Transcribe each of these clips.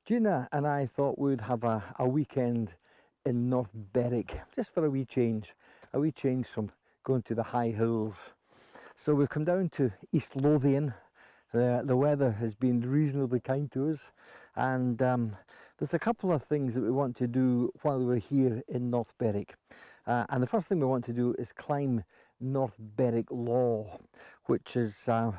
Gina and I thought we'd have a weekend in North Berwick, just for a wee change from going to the high hills. So we've come down to East Lothian. The weather has been reasonably kind to us, and there's a couple of things that we want to do while we're here in North Berwick. And the first thing we want to do is climb North Berwick Law, which is a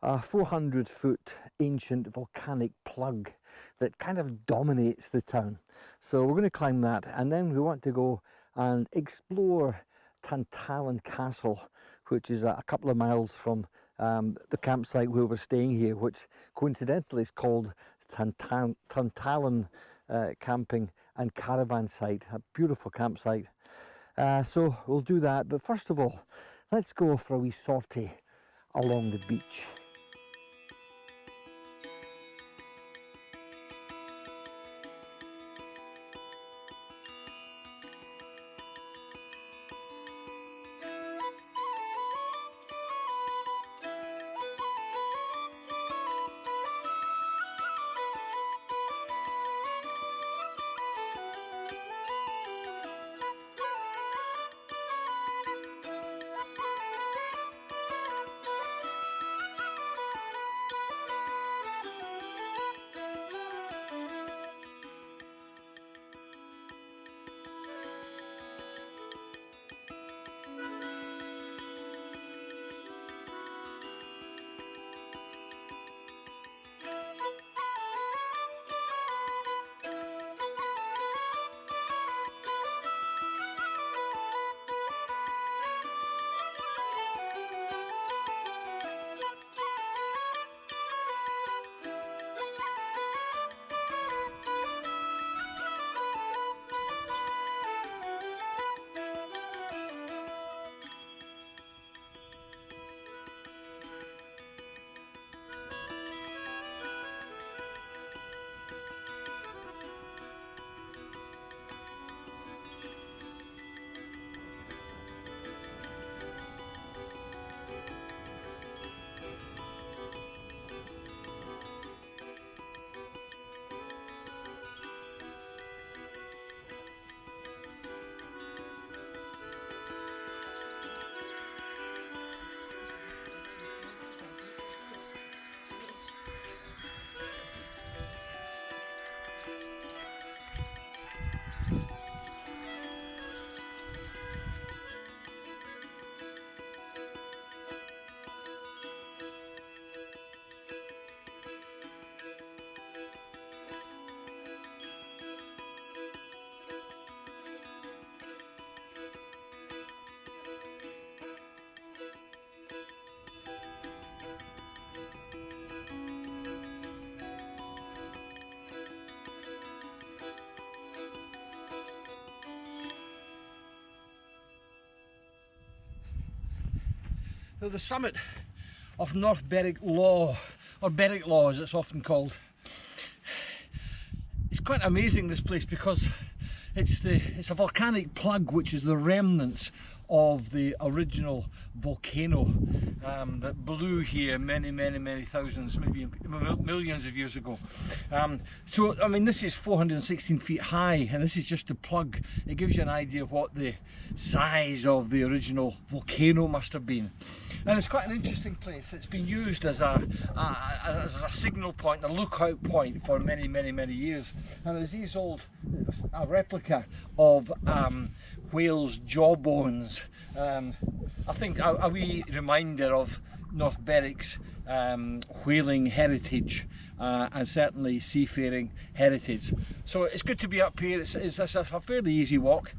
400-foot ancient volcanic plug that kind of dominates the town. So we're going to climb that, and then we want to go and explore Tantallon Castle, which is a couple of miles from the campsite where we're staying here, which coincidentally is called Tantallon Camping and Caravan Site, a beautiful campsite. So we'll do that, but first of all, let's go for a wee sortie along the beach. So the summit of North Berwick Law, or Berwick Law as it's often called. It's quite amazing, this place, because it's a volcanic plug which is the remnants of the original volcano that blew here many thousands, maybe millions of years ago. So I mean, this is 416 feet high, and this is just the plug. It gives you an idea of what the size of the original volcano must have been. And it's quite an interesting place. It's been used as a signal point, a lookout point for many years. And there's these a replica of whale's jawbones. I think a wee reminder of North Berwick's whaling heritage and certainly seafaring heritage. So it's good to be up here. It's a fairly easy walk,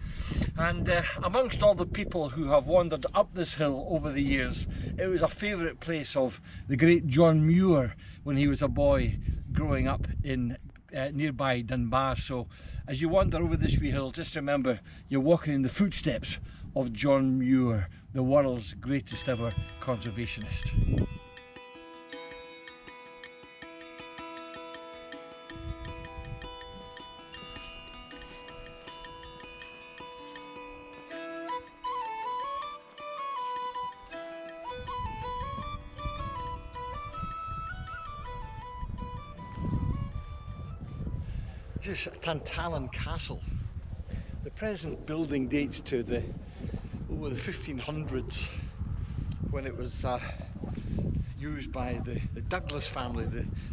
and amongst all the people who have wandered up this hill over the years, it was a favourite place of the great John Muir when he was a boy growing up in nearby Dunbar. So as you wander over this wee hill, just remember you're walking in the footsteps of John Muir, the world's greatest ever conservationist. is Tantallon Castle. The present building dates to the 1500s, when it was used by the Douglas family,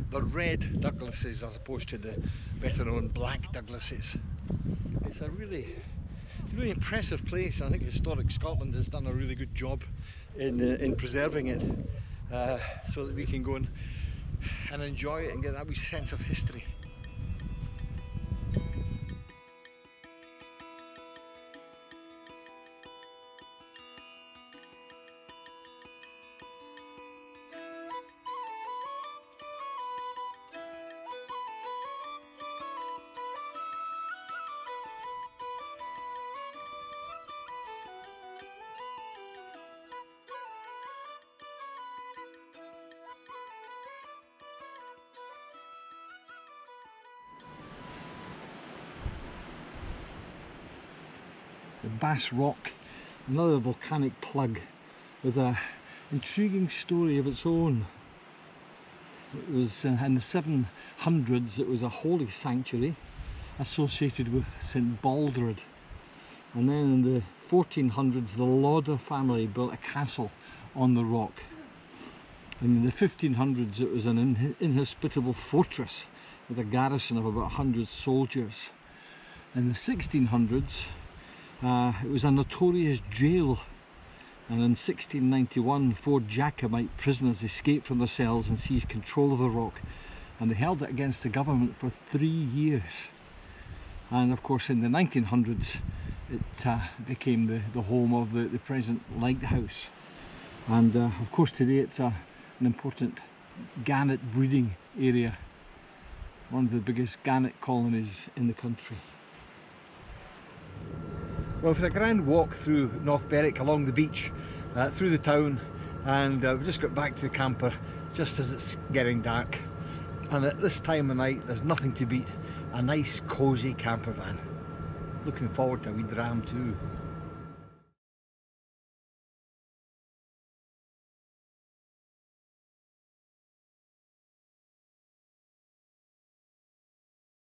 the red Douglases as opposed to the better known black Douglases. It's a really impressive place. I think Historic Scotland has done a really good job in preserving it, so that we can go and enjoy it and get that wee sense of history. The Bass Rock, another volcanic plug with an intriguing story of its own. It was in the 700s, it was a holy sanctuary associated with St Baldred, and then in the 1400s the Lauder family built a castle on the rock, and in the 1500s it was an inhospitable fortress with a garrison of about 100 soldiers. In the 1600s it was a notorious jail, and in 1691 4 Jacobite prisoners escaped from their cells and seized control of the rock, and they held it against the government for 3 years. And of course in the 1900s it became the home of the present lighthouse, and of course today it's an important gannet breeding area, one of the biggest gannet colonies in the country. Well, we've had a grand walk through North Berwick along the beach, through the town, and we've just got back to the camper just as it's getting dark. And at this time of night there's nothing to beat a nice cosy camper van. Looking forward to a wee dram too.